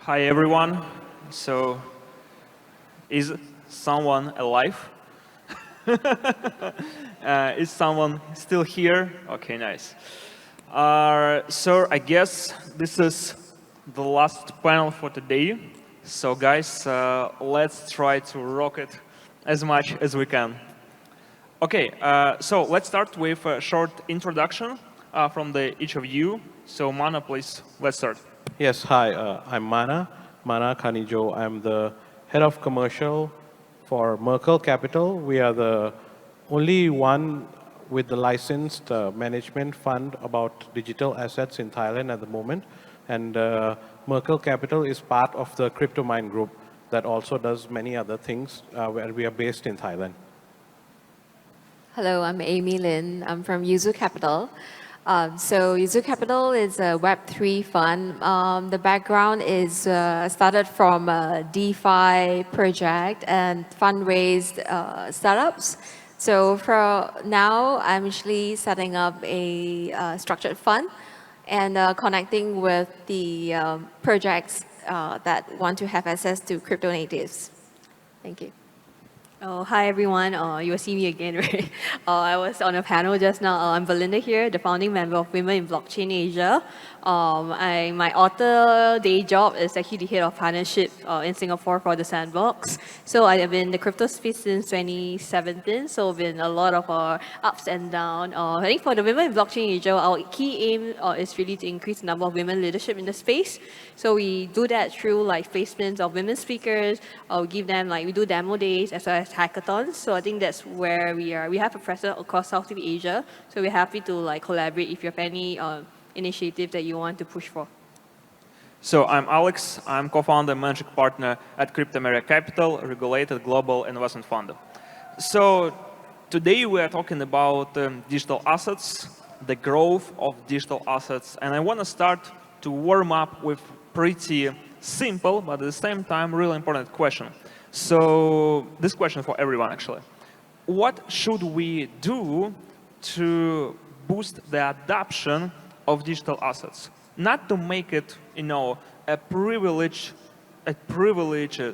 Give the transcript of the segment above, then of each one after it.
Hi everyone. So, is someone alive? Is someone still here? Okay, nice. So I guess this is the last panel for today. So guys, let's try to rock it as much as we can. Okay, so let's start with a short introduction from each of you. So Mana, please, let's start. Yes, hi, I'm Mana Kanijo. I'm the head of commercial for Merkle Capital. We are the only one with the licensed management fund about digital assets in Thailand at the moment. And Merkle Capital is part of the CryptoMine group that also does many other things where we are based in Thailand. Hello, I'm Amy Lin. I'm from Yuzu Capital. So Yuzu Capital is a Web3 fund. The background is started from a DeFi project and fundraised startups. So for now, I'm actually setting up a structured fund and connecting with the projects that want to have access to crypto natives. Thank you. Oh, hi everyone. You will see me again, right? I was on a panel just now. I'm Belinda here, the founding member of Women in Blockchain Asia. My author day job is actually the head of partnership in Singapore for the Sandbox. So I have been in the crypto space since 2017. So been a lot of ups and downs. I think for the Women in Blockchain Asia, our key aim is really to increase the number of women leadership in the space. So we do that through like placements of women speakers. We give them we do demo days as well as hackathons. So I think that's where we are. We have a presence across Southeast Asia. So we're happy to collaborate if you have any initiative that you want to push for. So I'm Alex. I'm co-founder and managing partner at Cryptomeria Capital, a regulated global investment fund. So today we are talking about digital assets, the growth of digital assets, and I want to start to warm up with pretty simple, but at the same time really important question. So this question for everyone actually. What should we do to boost the adoption of digital assets? Not to make it, a privilege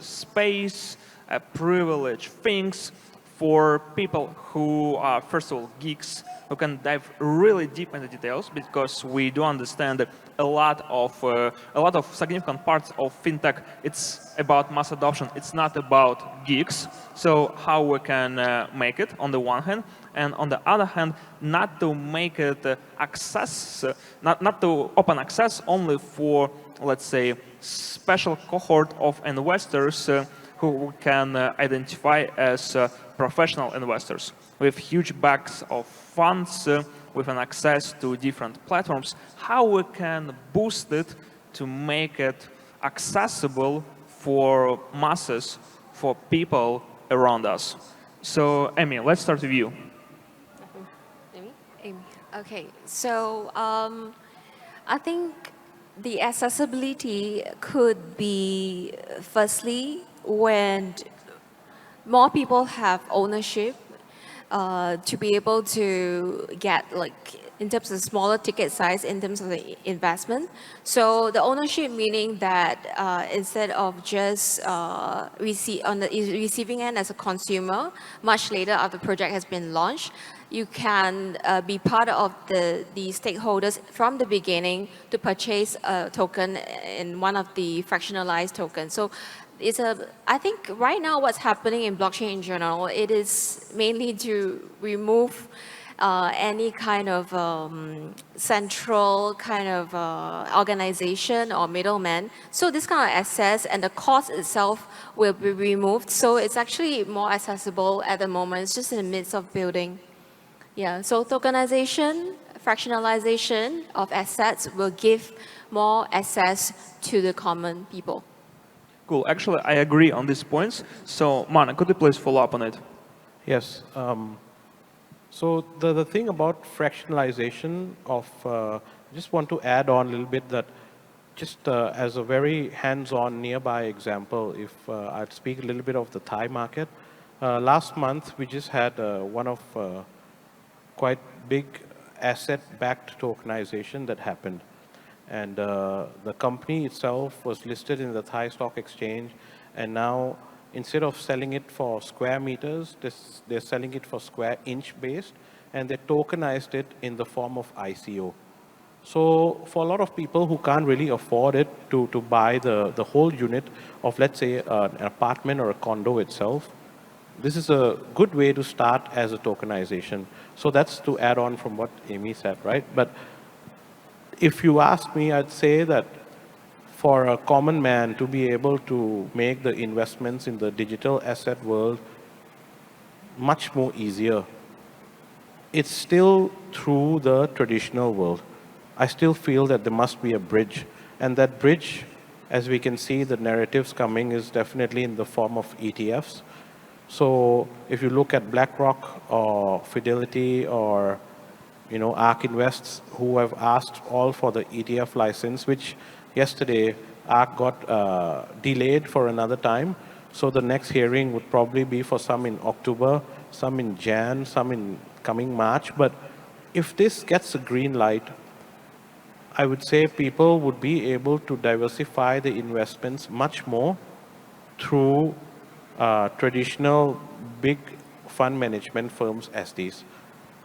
space, a privilege things for people who are, first of all, geeks, who can dive really deep into details, because we do understand that a lot of significant parts of fintech, it's about mass adoption. It's not about geeks. So how we can make it on the one hand, and on the other hand, not to make it not to open access only for, let's say, special cohort of investors who can identify as professional investors with huge bags of funds, with an access to different platforms. How we can boost it to make it accessible for masses, for people around us. So, Amy, let's start with you. Amy. Okay, so I think the accessibility could be firstly when more people have ownership to be able to get in terms of smaller ticket size in terms of the investment. So the ownership meaning that instead of just receiving it as a consumer much later after the project has been launched, you can be part of the stakeholders from the beginning to purchase a token in one of the fractionalized tokens. So I think right now what's happening in blockchain in general, it is mainly to remove any kind of central kind of organization or middleman. So this kind of access and the cost itself will be removed. So it's actually more accessible at the moment. It's just in the midst of building. Yeah, so tokenization, fractionalization of assets will give more access to the common people. Cool. Actually, I agree on these points. So, Mana, could you please follow up on it? Yes. So the thing about fractionalization of, just want to add on a little bit that just as a very hands-on nearby example, if I'd speak a little bit of the Thai market, last month we just had one of quite big asset-backed tokenization that happened. And the company itself was listed in the Thai Stock Exchange, and now instead of selling it for square meters, they're selling it for square inch based, and they tokenized it in the form of ICO. So for a lot of people who can't really afford it to buy the whole unit of, let's say, an apartment or a condo itself, this is a good way to start as a tokenization. So that's to add on from what Amy said, right? But if you ask me, I'd say that for a common man to be able to make the investments in the digital asset world much more easier, it's still through the traditional world. I still feel that there must be a bridge. And that bridge, as we can see, the narratives coming is definitely in the form of ETFs. So if you look at BlackRock or Fidelity or ARK Invests, who have asked all for the ETF license, which yesterday ARK got delayed for another time. So the next hearing would probably be for some in October, some in Jan, some in coming March. But if this gets a green light, I would say people would be able to diversify the investments much more through traditional big fund management firms as these.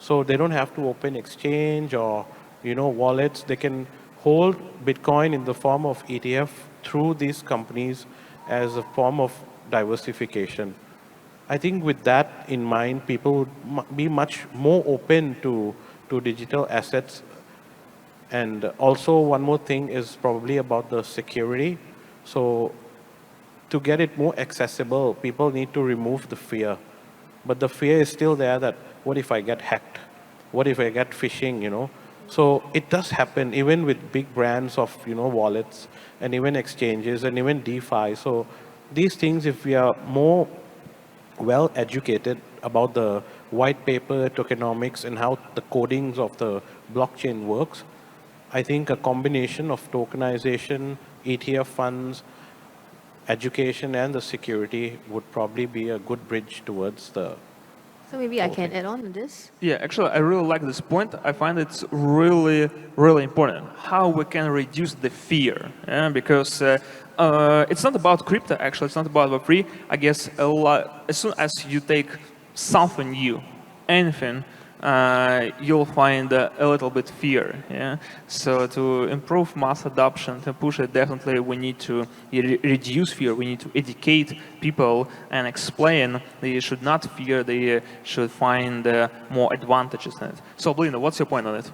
So they don't have to open exchange or wallets. They can hold Bitcoin in the form of ETF through these companies as a form of diversification. I think with that in mind, people would be much more open to digital assets. And also one more thing is probably about the security. So to get it more accessible, people need to remove the fear. But the fear is still there that, what if I get hacked? What if I get phishing, So it does happen even with big brands of, wallets and even exchanges and even DeFi. So these things, if we are more well educated about the white paper, tokenomics, and how the codings of the blockchain works, I think a combination of tokenization, ETF funds, education, and the security would probably be a good bridge towards the. So maybe I can add on to this. Yeah, actually, I really like this point. I find it's really, really important how we can reduce the fear. Because it's not about crypto, actually. It's not about Web3. I guess as soon as you take something new, anything, you'll find a little bit fear. Yeah. So to improve mass adoption, to push it, definitely we need to reduce fear. We need to educate people and explain they should not fear. They should find more advantages in it. So, Belinda, what's your point on it?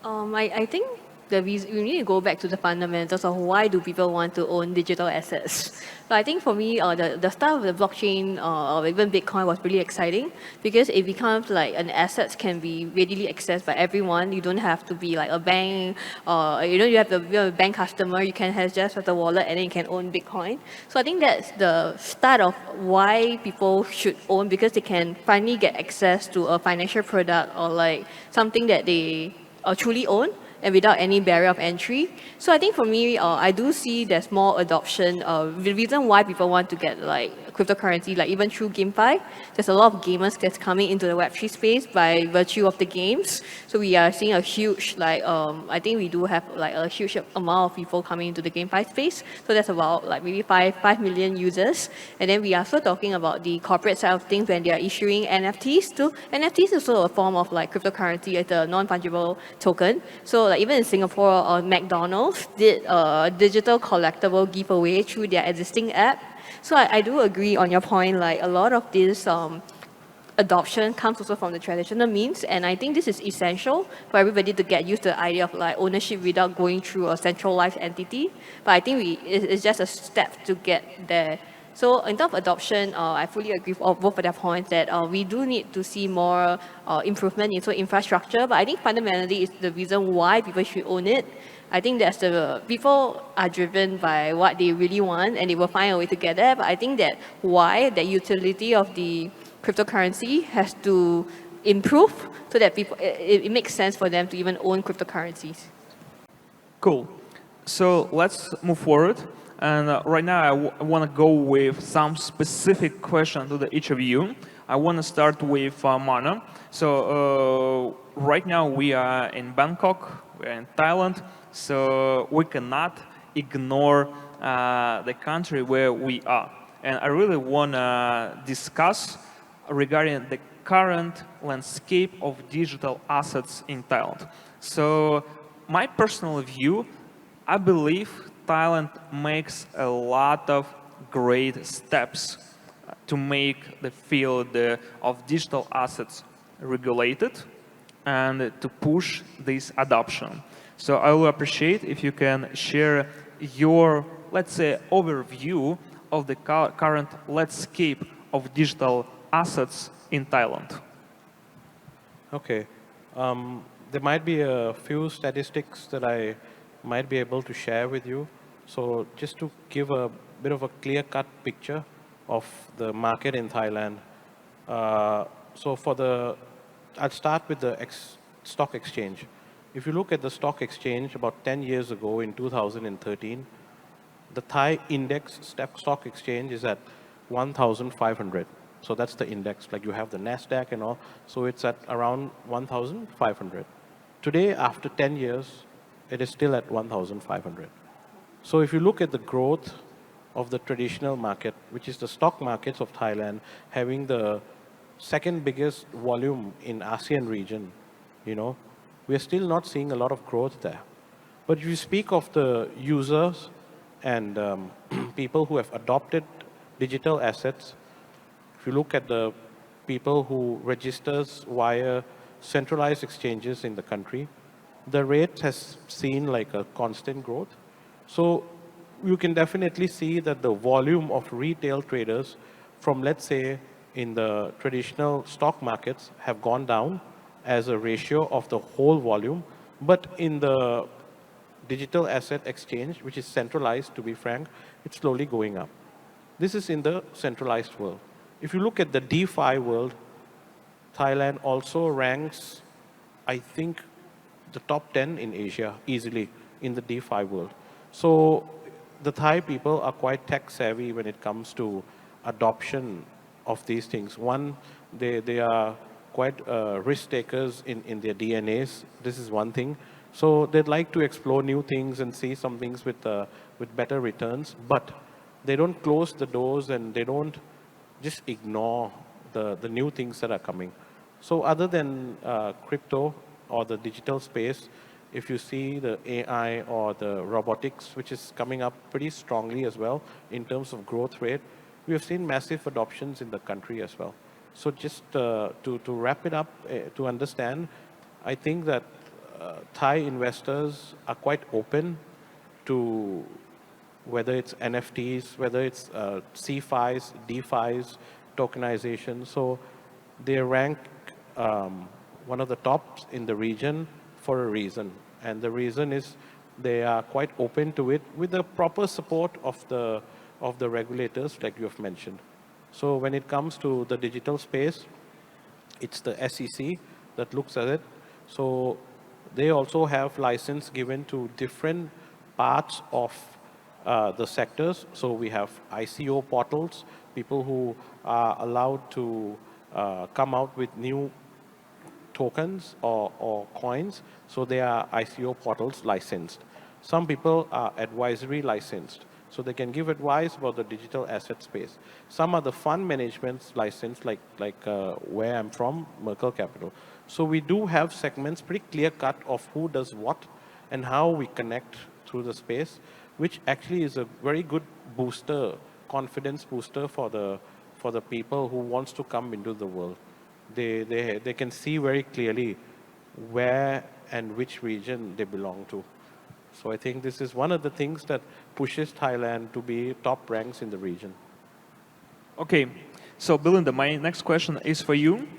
I think we need to go back to the fundamentals of why do people want to own digital assets. So I think for me, the start of the blockchain or even Bitcoin was really exciting because it becomes like an asset can be readily accessed by everyone. You don't have to be like a bank or you have to be a bank customer. You can have just the wallet and then you can own Bitcoin. So I think that's the start of why people should own, because they can finally get access to a financial product or like something that they truly own and without any barrier of entry. So I think for me, I do see there's more adoption. The reason why people want to get like cryptocurrency, like even through GameFi, there's a lot of gamers that's coming into the Web3 space by virtue of the games. So we are seeing a huge, I think we do have like a huge amount of people coming into the GameFi space. So that's about like maybe 5 million users. And then we are also talking about the corporate side of things when they are issuing NFTs too. NFTs is also a form of like cryptocurrency. It's a non-fungible token. So like even in Singapore, McDonald's did a digital collectible giveaway through their existing app. So I do agree on your point, like a lot of this adoption comes also from the traditional means, and I think this is essential for everybody to get used to the idea of like ownership without going through a centralized entity. But I think it's just a step to get there. So in terms of adoption, I fully agree with both of their points that we do need to see more improvement into infrastructure, but I think fundamentally it's the reason why people should own it. I think that's people are driven by what they really want and they will find a way to get there, but I think that the utility of the cryptocurrency has to improve so that people, it makes sense for them to even own cryptocurrencies. Cool. So let's move forward. And right now, I want to go with some specific questions to each of you. I want to start with Mana. So right now, we are in Bangkok, we're in Thailand, So we cannot ignore the country where we are. And I really want to discuss regarding the current landscape of digital assets in Thailand. So my personal view, I believe Thailand makes a lot of great steps to make the field of digital assets regulated and to push this adoption. So I will appreciate if you can share your, let's say, overview of the current landscape of digital assets in Thailand. Okay. There might be a few statistics that I might be able to share with you. So just to give a bit of a clear-cut picture of the market in Thailand. So I'll start with the stock exchange. If you look at the stock exchange about 10 years ago in 2013, the Thai index stock exchange is at 1,500. So that's the index, like you have the NASDAQ and all. So it's at around 1,500. Today, after 10 years, it is still at 1,500. So if you look at the growth of the traditional market, which is the stock markets of Thailand, having the second biggest volume in ASEAN region, we are still not seeing a lot of growth there. But if you speak of the users and people who have adopted digital assets, if you look at the people who registers via centralized exchanges in the country, the rate has seen like a constant growth. So you can definitely see that the volume of retail traders from, let's say, in the traditional stock markets have gone down as a ratio of the whole volume. But in the digital asset exchange, which is centralized, to be frank, it's slowly going up. This is in the centralized world. If you look at the DeFi world, Thailand also ranks, I think, the top 10 in Asia easily in the DeFi world. So the Thai people are quite tech savvy when it comes to adoption of these things. One, they are quite risk takers in their DNAs. This is one thing. So they'd like to explore new things and see some things with better returns, but they don't close the doors and they don't just ignore the new things that are coming. So other than crypto or the digital space, if you see the AI or the robotics, which is coming up pretty strongly as well in terms of growth rate, we have seen massive adoptions in the country as well. So just to wrap it up, to understand, I think that Thai investors are quite open to whether it's NFTs, whether it's CFIs, DeFis, tokenization. So they rank one of the tops in the region for a reason. And the reason is they are quite open to it with the proper support of the regulators, like you have mentioned. So when it comes to the digital space, it's the SEC that looks at it. So they also have license given to different parts of the sectors. So we have ICO portals, people who are allowed to come out with new tokens or coins. So they are ICO portals licensed. Some people are advisory licensed. So they can give advice about the digital asset space. Some are the fund management licensed, like where I'm from, Merkle Capital. So we do have segments pretty clear cut of who does what and how we connect through the space, which actually is a very good booster, confidence booster for the people who wants to come into the world. They can see very clearly where and which region they belong to. So I think this is one of the things that pushes Thailand to be top ranks in the region. Okay, so Belinda, my next question is for you.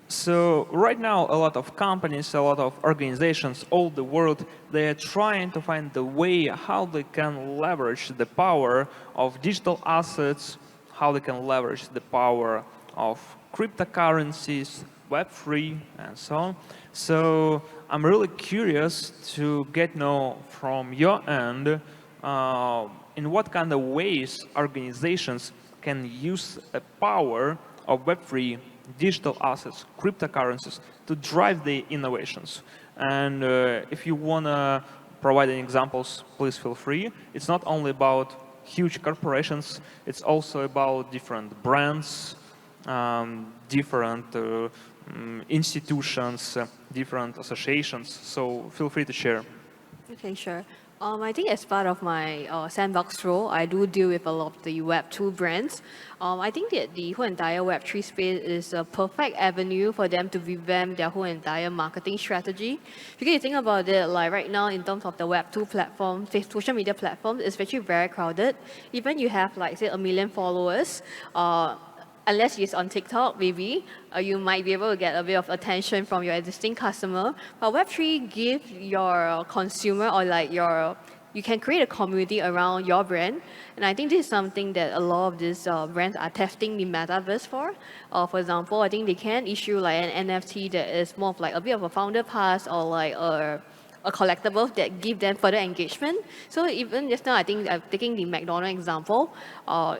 So right now, a lot of companies, a lot of organizations, all the world, they are trying to find the way how they can leverage the power of digital assets, how they can leverage the power of cryptocurrencies, Web3, and so on. So I'm really curious to get know from your end in what kind of ways organizations can use the power of Web3, digital assets, cryptocurrencies to drive the innovations. And if you want to providing examples, please feel free. It's not only about huge corporations, it's also about different brands, different institutions, different associations. So feel free to share. Okay, sure. I think as part of my sandbox role, I do deal with a lot of the Web2 brands. I think that the whole entire Web3 space is a perfect avenue for them to revamp their whole entire marketing strategy. Because you think about it, like right now in terms of the Web2 platform, social media platforms, it's actually very crowded. Even you have like say 1 million followers, unless it's on TikTok, maybe, you might be able to get a bit of attention from your existing customer. But Web3 gives your consumer or like you can create a community around your brand. And I think this is something that a lot of these brands are testing the metaverse for. For example, I think they can issue like an NFT that is more of like a bit of a founder pass or like a collectible that give them further engagement. So even just now, I think taking the McDonald's example,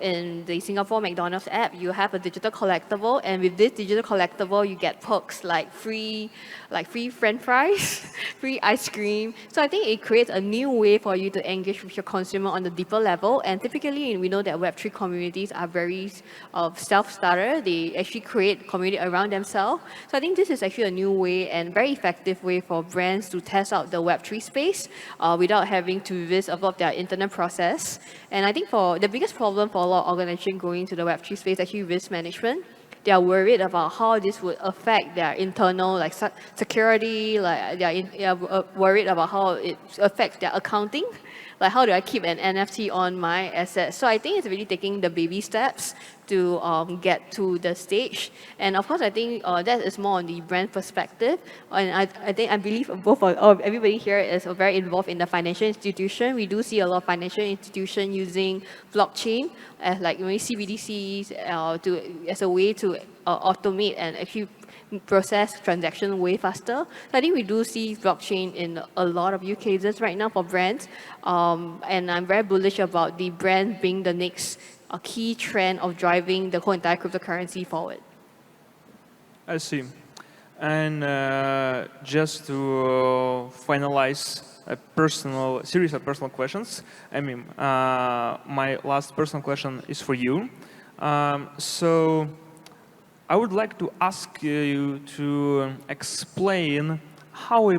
in the Singapore McDonald's app, you have a digital collectible, and with this digital collectible, you get perks like free French fries, free ice cream. So I think it creates a new way for you to engage with your consumer on the deeper level. And typically, we know that Web3 communities are very self-starter. They actually create community around themselves. So I think this is actually a new way and very effective way for brands to test out the Web3 space without having to revisit about their internal process. And I think for the biggest problem for a lot of organizations going to the Web3 space is actually risk management. They are worried about how this would affect their internal like security, like they are worried about how it affects their accounting. Like how do I keep an NFT on my assets? So I think it's really taking the baby steps to get to the stage. And of course, I think that is more on the brand perspective. And I believe both of everybody here is very involved in the financial institution. We do see a lot of financial institutions using blockchain as like CBDCs as a way to automate and actually process transaction way faster. So I think we do see blockchain in a lot of use cases right now for brands. And I'm very bullish about the brand being the next key trend of driving the whole entire cryptocurrency forward. I see. And just to finalize a series of personal questions, I mean, my last personal question is for you. So I would like to ask you to explain how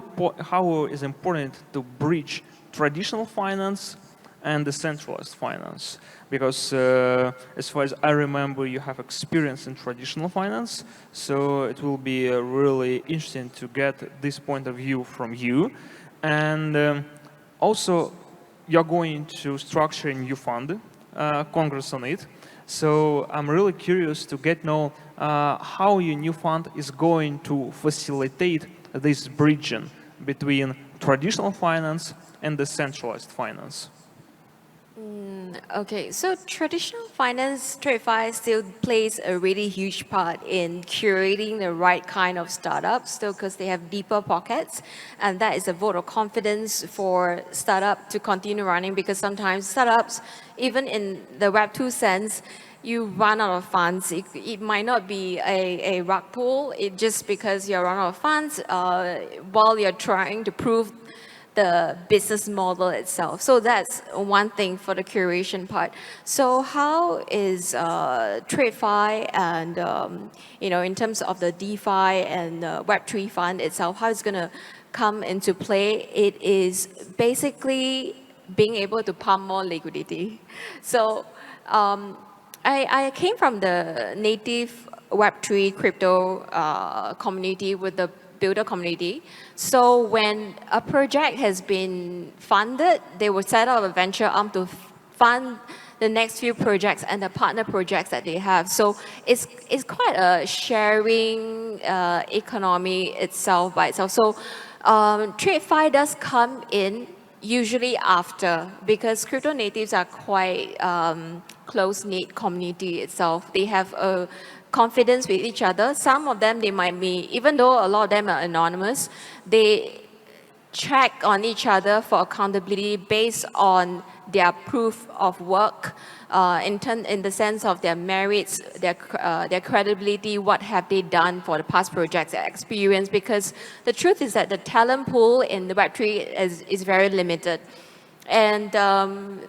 is important to bridge traditional finance and decentralized finance. Because as far as I remember, you have experience in traditional finance, so it will be really interesting to get this point of view from you. And also, you're going to structure a new fund, Congress on it. So I'm really curious to get know how your new fund is going to facilitate this bridging between traditional finance and decentralized finance. Okay, so traditional finance, TradeFi still plays a really huge part in curating the right kind of startups, still because they have deeper pockets, and that is a vote of confidence for startup to continue running, because sometimes startups, even in the Web2 sense, you run out of funds. It might not be a rug pull, just because you run out of funds while you're trying to prove the business model itself. So that's one thing for the curation part. So how is TradeFi and in terms of the DeFi and Web3 fund itself, how it's going to come into play? It is basically being able to pump more liquidity. So I came from the native Web3 crypto community with the builder community. So when a project has been funded, they will set up a venture arm to fund the next few projects and the partner projects that they have. So it's quite a sharing economy itself by itself. So TradeFi does come in usually after, because crypto natives are quite close-knit community itself. They have a confidence with each other. Some of them, they might be, even though a lot of them are anonymous, they check on each other for accountability based on their proof of work in the sense of their merits, their credibility, what have they done for the past projects, their experience, because the truth is that the talent pool in the Web3 is very limited. And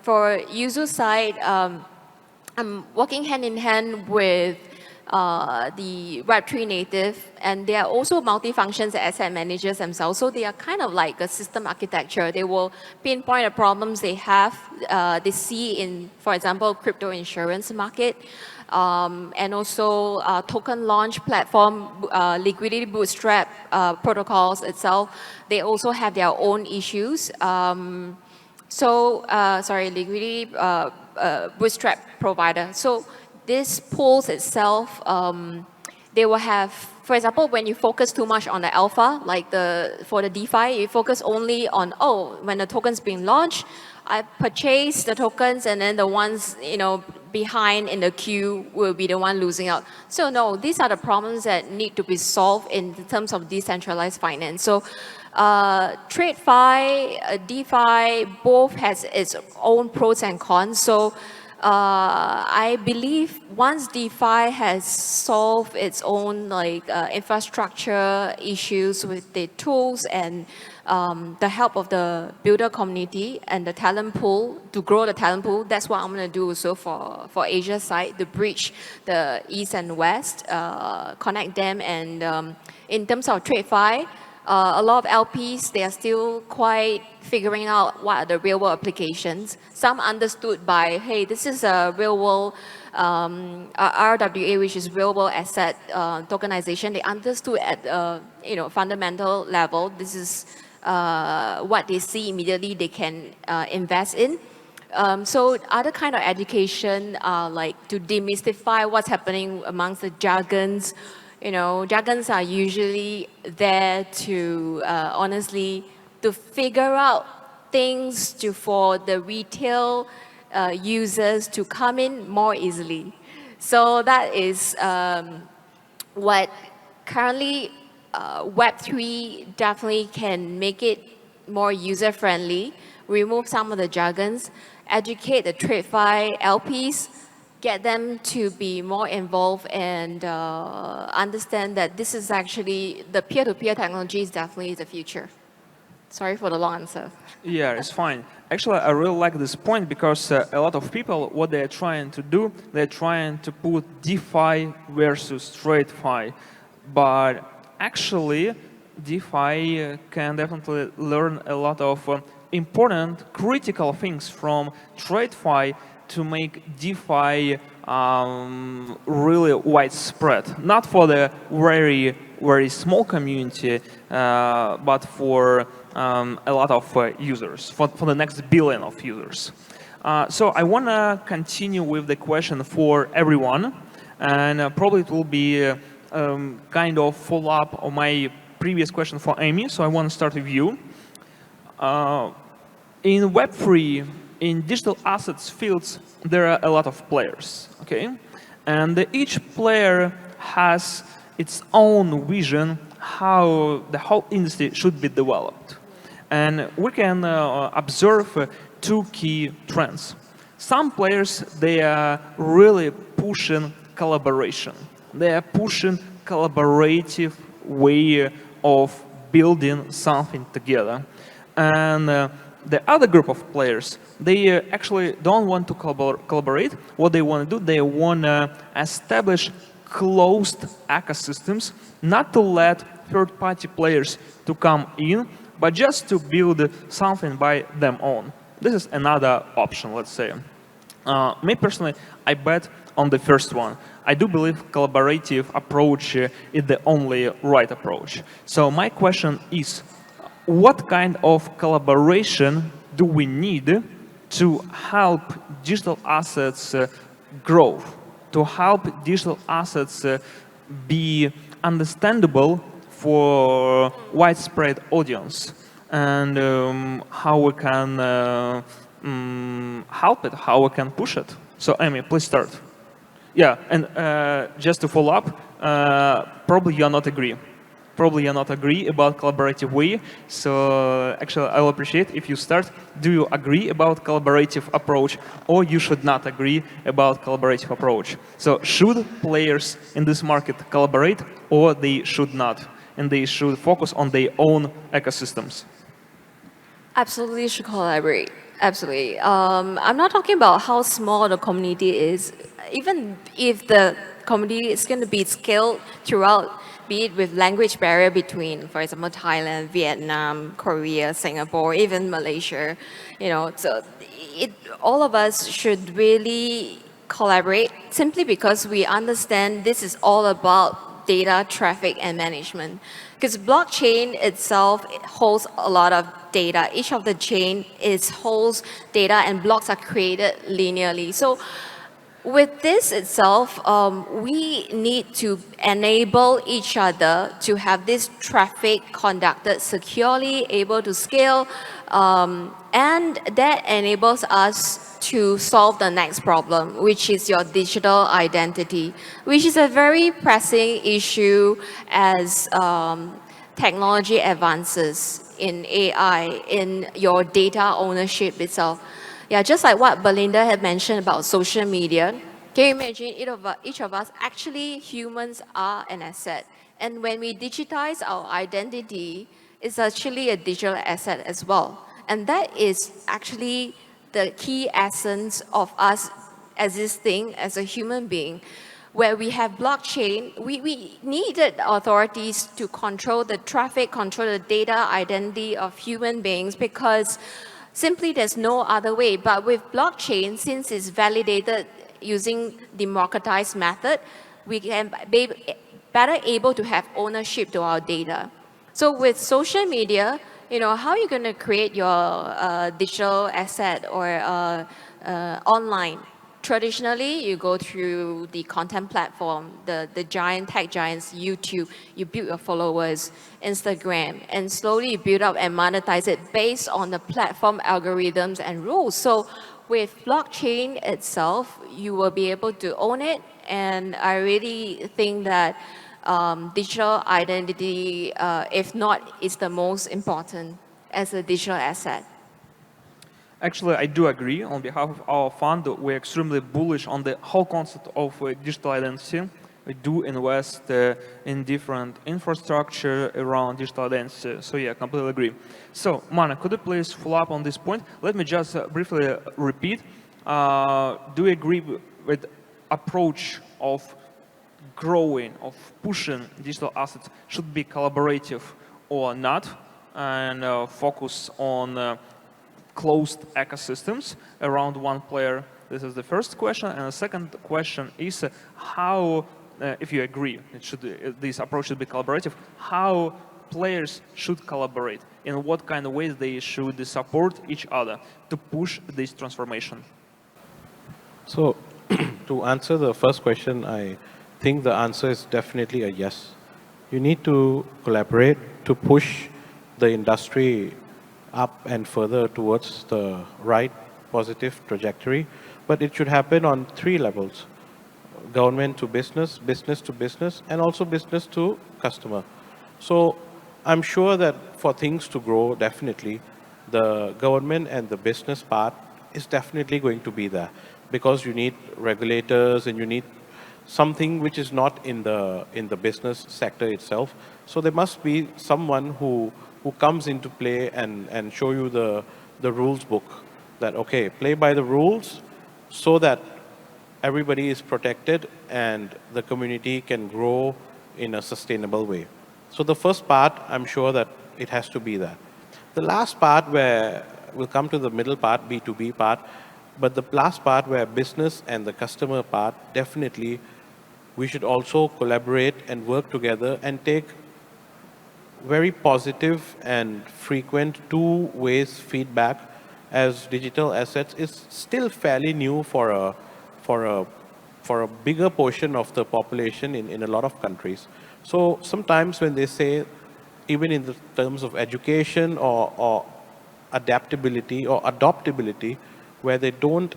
for Yuzu's side, I'm working hand in hand with the Web3 native, and they are also multi-functions asset managers themselves. So they are kind of like a system architecture. They will pinpoint the problems they have, they see in, for example, crypto insurance market, and also token launch platform, liquidity bootstrap protocols itself. They also have their own issues. Liquidity bootstrap provider. So this pools itself, they will have, for example, when you focus too much on the alpha, like for the DeFi, you focus only on, when the token's being launched, I purchase the tokens, and then the ones behind in the queue will be the one losing out. So no, these are the problems that need to be solved in terms of decentralized finance. So TradeFi, DeFi, both has its own pros and cons. So I believe once DeFi has solved its own infrastructure issues with the tools and the help of the builder community and the talent pool, to grow the talent pool, that's what I'm going to do also for Asia side, to bridge the East and West, connect them. And in terms of TradeFi, a lot of LPs, they are still quite figuring out what are the real world applications. Some understood by, hey, this is a real world RWA, which is real world asset tokenization. They understood at fundamental level. This is what they see immediately they can invest in. So other kind of education, like to demystify what's happening amongst the jargons. Jargons are usually there to, honestly, to figure out things for the retail users to come in more easily. So that is what currently Web3 definitely can make it more user-friendly, remove some of the jargons, educate the TradeFi LPs, get them to be more involved and understand that this is actually, the peer-to-peer technology is definitely the future. Sorry for the long answer. Yeah, it's fine. Actually, I really like this point because a lot of people, what they're trying to do, they're trying to put DeFi versus TradeFi. But actually, DeFi can definitely learn a lot of important, critical things from TradeFi to make DeFi really widespread. Not for the very, very small community, but for a lot of users, for the next billion of users. So I want to continue with the question for everyone, and probably it will be kind of follow-up on my previous question for Amy, so I want to start with you. In Web3, in digital assets fields, there are a lot of players, okay? And each player has its own vision how the whole industry should be developed. And we can observe two key trends. Some players, they are really pushing collaboration. They are pushing collaborative way of building something together. And the other group of players, they actually don't want to collaborate. What they want to do, they want to establish closed ecosystems, not to let third-party players to come in, but just to build something by them own. This is another option, let's say. Me personally, I bet on the first one. I do believe collaborative approach is the only right approach. So my question is, what kind of collaboration do we need to help digital assets grow, to help digital assets be understandable for widespread audience, and how we can help it, how we can push it? So Amy, please start. Yeah, and just to follow up, probably you are not agree. probably you're not agree about collaborative way. So actually, I will appreciate if you start. Do you agree about collaborative approach, or you should not agree about collaborative approach? So should players in this market collaborate, or they should not, and they should focus on their own ecosystems? Absolutely should collaborate. Absolutely. I'm not talking about how small the community is. Even if the community is going to be scaled throughout, be it with language barrier between, for example, Thailand, Vietnam, Korea, Singapore, even Malaysia, so all of us should really collaborate simply because we understand this is all about data, traffic, and management. Because blockchain itself holds a lot of data. Each of the chain holds data, and blocks are created linearly. So with this itself, we need to enable each other to have this traffic conducted securely, able to scale, and that enables us to solve the next problem, which is your digital identity, which is a very pressing issue as technology advances in AI, in your data ownership itself. Yeah, just like what Belinda had mentioned about social media, can you imagine each of us, actually humans are an asset. And when we digitize our identity, it's actually a digital asset as well. And that is actually the key essence of us existing as a human being. Where we have blockchain, we needed authorities to control the traffic, control the data identity of human beings, because simply there's no other way. But with blockchain, since it's validated using democratized method, we can be better able to have ownership to our data. So with social media, how are you going to create your digital asset or online? Traditionally, you go through the content platform, the tech giants, YouTube, you build your followers, Instagram, and slowly you build up and monetize it based on the platform algorithms and rules. So with blockchain itself, you will be able to own it, and I really think that digital identity, if not, is the most important as a digital asset. Actually, I do agree. On behalf of our fund, we're extremely bullish on the whole concept of digital identity. We do invest in different infrastructure around digital identity. So yeah, completely agree. So Mana, could you please follow up on this point? Let me just briefly repeat. Do you agree with approach of growing, of pushing digital assets should be collaborative or not, and focus on closed ecosystems around one player? This is the first question. And the second question is how, if you agree, this approach should be collaborative, how players should collaborate, in what kind of ways they should support each other to push this transformation? So to answer the first question, I think the answer is definitely a yes. You need to collaborate to push the industry up and further towards the right positive trajectory. But it should happen on three levels: government to business, business to business, and also business to customer. So I'm sure that for things to grow, definitely, the government and the business part is definitely going to be there, because you need regulators and you need something which is not in the business sector itself. So there must be someone who comes into play and show you the rules book, that, okay, play by the rules so that everybody is protected and the community can grow in a sustainable way. So the first part, I'm sure that it has to be that. The last part, where we'll come to the middle part, B2B part, but the last part where business and the customer part, definitely we should also collaborate and work together and take very positive and frequent two-way feedback, as digital assets is still fairly new for a bigger portion of the population in a lot of countries. So sometimes when they say, even in the terms of education or adaptability or adoptability, where they don't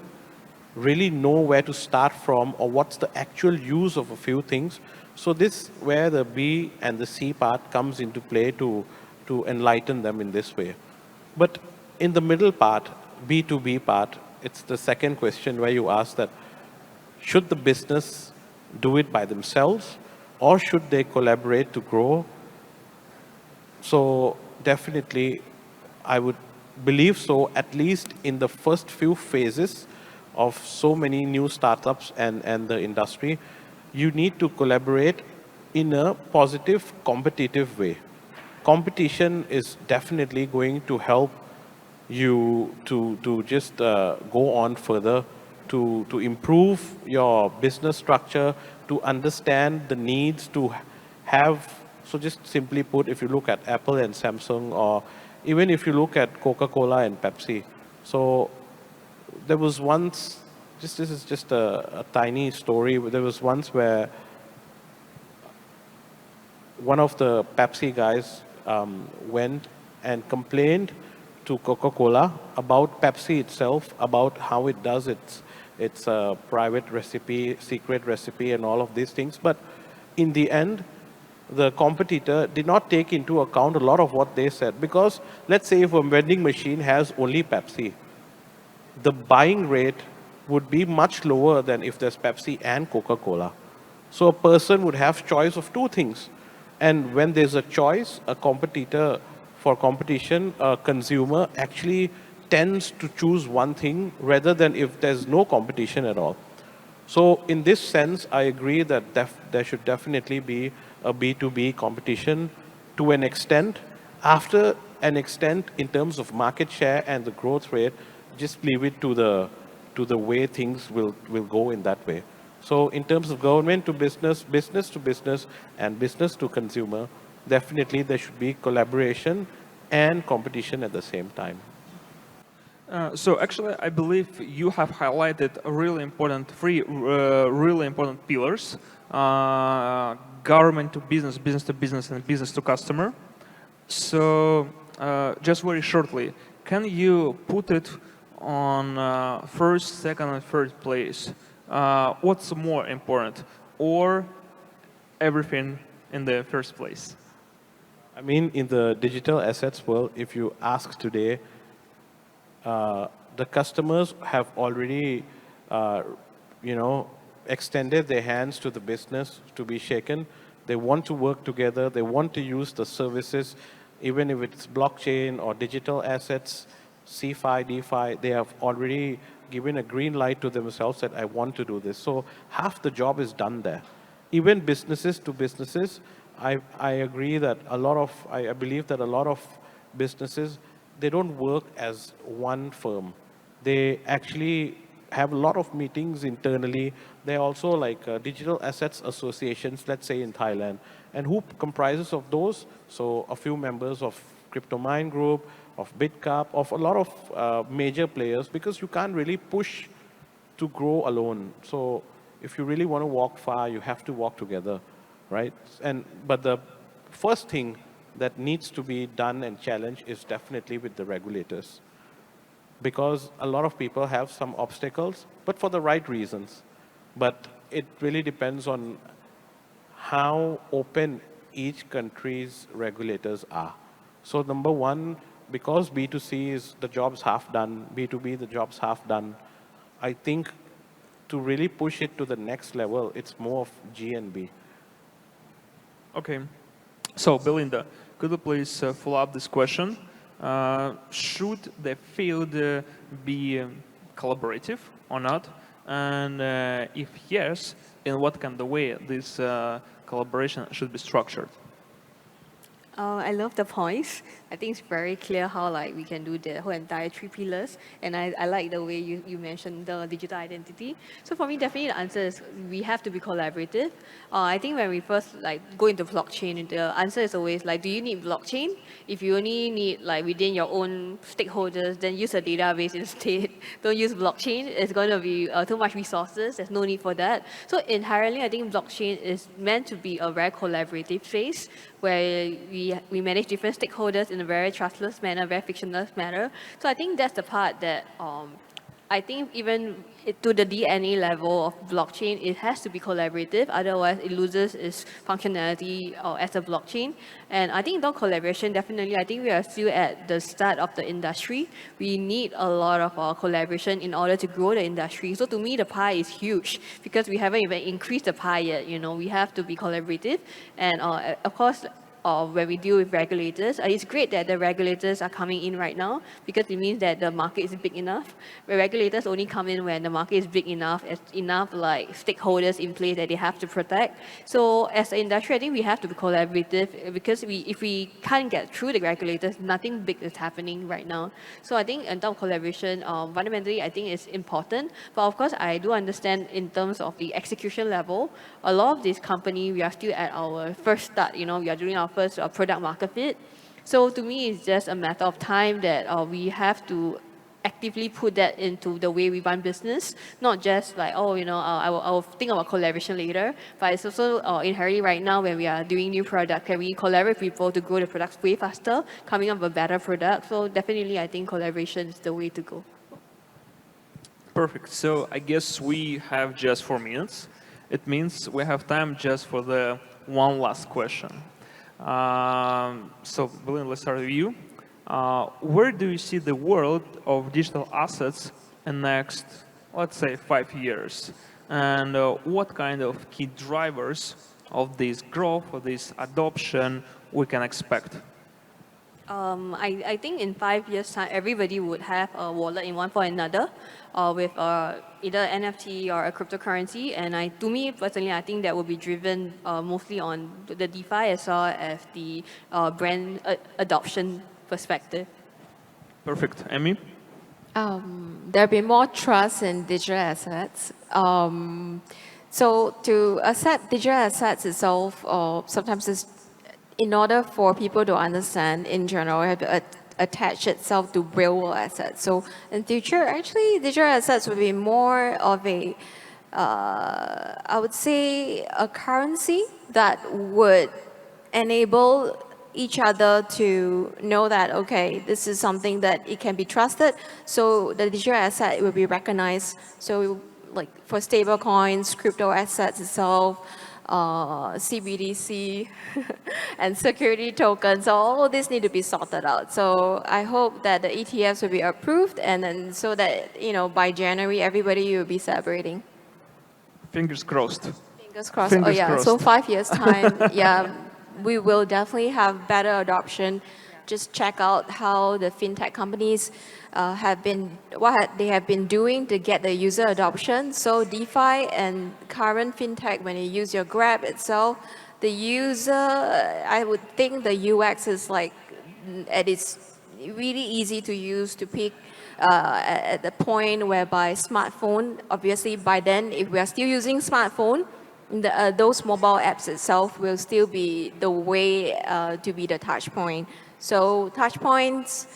really know where to start from or what's the actual use of a few things. So this where the B and the C part comes into play to enlighten them in this way. But in the middle part, B2B part, it's the second question where you ask that should the business do it by themselves or should they collaborate to grow? So definitely, I would believe so, at least in the first few phases of so many new startups and the industry, you need to collaborate in a positive, competitive way. Competition is definitely going to help you to just go on further, to improve your business structure, to understand the needs, to have, so just simply put, if you look at Apple and Samsung, or even if you look at Coca-Cola and Pepsi. So there was once, this is just a tiny story, there was once where one of the Pepsi guys went and complained to Coca-Cola about Pepsi itself, about how it does its private recipe, secret recipe, and all of these things. But in the end, the competitor did not take into account a lot of what they said. Because let's say if a vending machine has only Pepsi, the buying rate would be much lower than if there's Pepsi and Coca-Cola. So a person would have choice of two things. And when there's a choice, a competitor, for competition, a consumer actually tends to choose one thing rather than if there's no competition at all. So in this sense, I agree that there should definitely be a B2B competition to an extent. After an extent, in terms of market share and the growth rate, just leave it to the way things will go in that way. So in terms of government to business, business to business, and business to consumer, definitely there should be collaboration and competition at the same time. So actually, I believe you have highlighted a really important really important pillars: government to business, business to business, and business to customer. So just very shortly, can you put it on first, second, and third place? What's more important, or everything in the first place? I mean, in the digital assets world, if you ask today, the customers have already, extended their hands to the business to be shaken. They want to work together. They want to use the services, even if it's blockchain or digital assets, CFI, DeFi. They have already given a green light to themselves that I want to do this. So half the job is done there. Even businesses to businesses, I agree that I believe that a lot of businesses, they don't work as one firm. They actually have a lot of meetings internally. They're also like digital assets associations, let's say in Thailand. And who comprises of those? So a few members of CryptoMine Group, of BitCup, of a lot of major players, because you can't really push to grow alone. So if you really want to walk far, you have to walk together, right? But the first thing that needs to be done and challenged is definitely with the regulators. Because a lot of people have some obstacles, but for the right reasons. But it really depends on how open each country's regulators are. So number one, because B2C is the job's half done, B2B the job's half done, I think to really push it to the next level, it's more of G and B. Okay. So Belinda, could you please follow up this question? Should the field be collaborative or not? And if yes, in what kind of way this collaboration should be structured? I love the points. I think it's very clear how we can do the whole entire three pillars. And I like the way you mentioned the digital identity. So for me, definitely the answer is we have to be collaborative. I think when we first go into blockchain, the answer is always do you need blockchain? If you only need within your own stakeholders, then use a database instead. Don't use blockchain. It's going to be too much resources. There's no need for that. So inherently, I think blockchain is meant to be a very collaborative phase where we manage different stakeholders in a very trustless manner, very frictionless manner. So I think that's the part that I think even to the DNA level of blockchain, it has to be collaborative. Otherwise, it loses its functionality as a blockchain. And I think without collaboration, definitely, I think we are still at the start of the industry. We need a lot of collaboration in order to grow the industry. So to me, the pie is huge because we haven't even increased the pie yet. You know, we have to be collaborative, and of course, when we deal with regulators. It's great that the regulators are coming in right now because it means that the market is big enough. The regulators only come in when the market is big enough, enough like stakeholders in place that they have to protect. So as an industry, I think we have to be collaborative because if we can't get through the regulators, nothing big is happening right now. So I think in terms of collaboration, fundamentally, I think it's important. But of course, I do understand in terms of the execution level, a lot of these companies, we are still at our first start. You know, we are doing our first product market fit. So to me, it's just a matter of time that we have to actively put that into the way we run business, not just like, oh, you know, I'll think about collaboration later, but it's also inherently right now when we are doing new product, can we collaborate with people to grow the products way faster, coming up with a better product? So definitely, I think collaboration is the way to go. Perfect. So I guess we have just 4 minutes. It means we have time just for the one last question. So, Belinda, let's start with you. Where do you see the world of digital assets in next, let's say, 5 years? And what kind of key drivers of this growth, of this adoption, we can expect? I think in 5 years' time, everybody would have a wallet in one form or another with either NFT or a cryptocurrency. And to me, personally, I think that will be driven mostly on the DeFi as well as the brand adoption perspective. Perfect. Emmy? There'll be more trust in digital assets. So to accept digital assets itself, sometimes it's in order for people to understand in general, you have to attach itself to real world assets. So in future, actually, digital assets will be more of a, I would say, a currency that would enable each other to know that, okay, this is something that it can be trusted. So the digital asset will be recognized. So like for stable coins, crypto assets itself, CBDC and security tokens, so all of this need to be sorted out. So I hope that the ETFs will be approved, and then so that, you know, by January everybody will be celebrating. Fingers crossed. Fingers crossed. Fingers oh yeah, crossed. so 5 years time, yeah, we will definitely have better adoption. Just check out how the fintech companies they have been doing to get the user adoption. So DeFi and current fintech, when you use your Grab itself, the user, I would think the UX is like, it's really easy to use to pick at the point whereby smartphone, obviously by then, if we are still using smartphone, those mobile apps itself will still be the way to be the touch point. So touch points,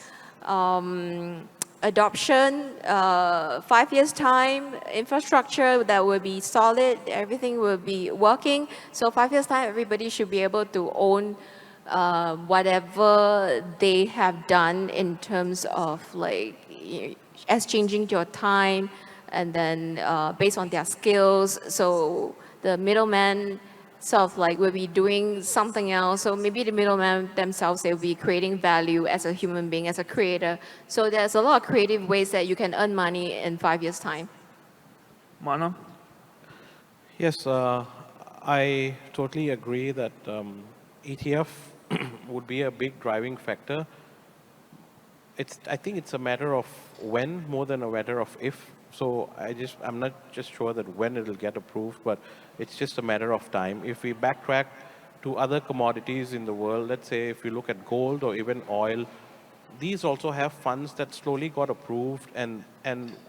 adoption, 5 years time, infrastructure that will be solid, everything will be working. So 5 years time, everybody should be able to own whatever they have done in terms of like exchanging your time, and then based on their skills. So the middleman sort of like will be doing something else. So maybe the middleman themselves, they'll be creating value as a human being, as a creator. So there's a lot of creative ways that you can earn money in 5 years' time. Mana? Yes, I totally agree that ETF would be a big driving factor. I think it's a matter of when more than a matter of if. So I'm not just sure that when it'll get approved, but it's just a matter of time. If we backtrack to other commodities in the world, let's say if you look at gold or even oil, these also have funds that slowly got approved, and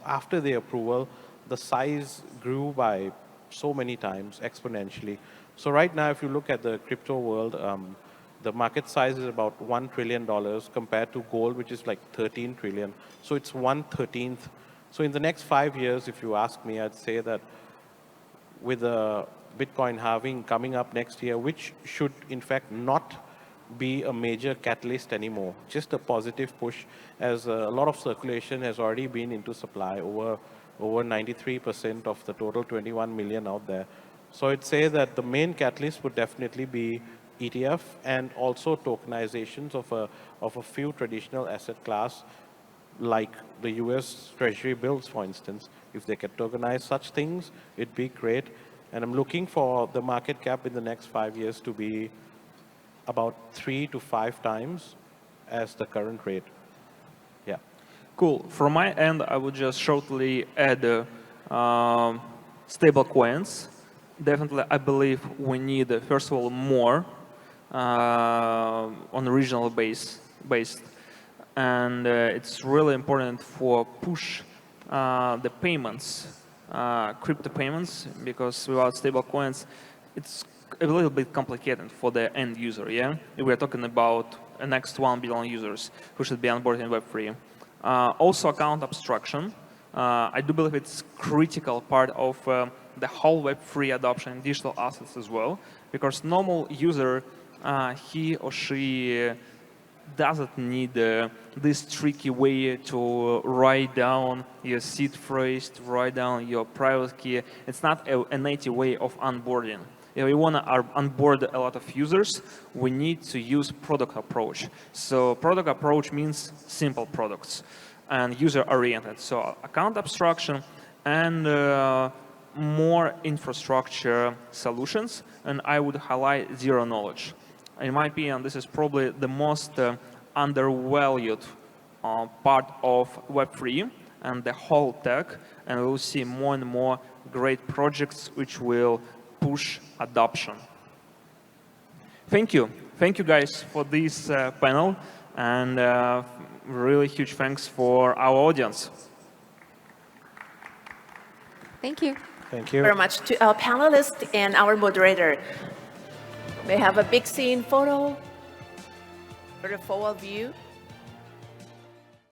after the approval, the size grew by so many times exponentially. So right now, if you look at the crypto world, the market size is about $1 trillion compared to gold, which is like 13 trillion. So it's 1/13. So in the next 5 years, if you ask me, I'd say that with the Bitcoin halving coming up next year, which should in fact not be a major catalyst anymore. Just a positive push, as a lot of circulation has already been into supply, over 93% of the total 21 million out there. So I'd say that the main catalyst would definitely be ETF and also tokenizations of a few traditional asset class, like the US Treasury bills, for instance. If they could tokenize such things, it'd be great. And I'm looking for the market cap in the next 5 years to be about 3 to 5 times as the current rate. Yeah. Cool. From my end, I would just shortly add stable coins. Definitely, I believe we need, first of all, more on a regional based. And it's really important for push the payments, crypto payments, because without stable coins, it's a little bit complicated for the end user, yeah? If we're talking about the next 1 billion users who should be onboarded in Web3. Also account abstraction. I do believe it's critical part of the whole Web3 adoption in digital assets as well, because normal user, he or she doesn't need this tricky way to write down your seed phrase, to write down your private key. It's not a native way of onboarding. If we want to onboard a lot of users, we need to use product approach. So product approach means simple products and user-oriented. So account abstraction and more infrastructure solutions. And I would highlight zero knowledge. In my opinion, this is probably the most undervalued part of Web3 and the whole tech. And we will see more and more great projects which will push adoption. Thank you. Thank you guys for this panel, and really huge thanks for our audience. Thank you. Thank you Very much to our panelists and our moderator. May have a big scene photo for the forward view.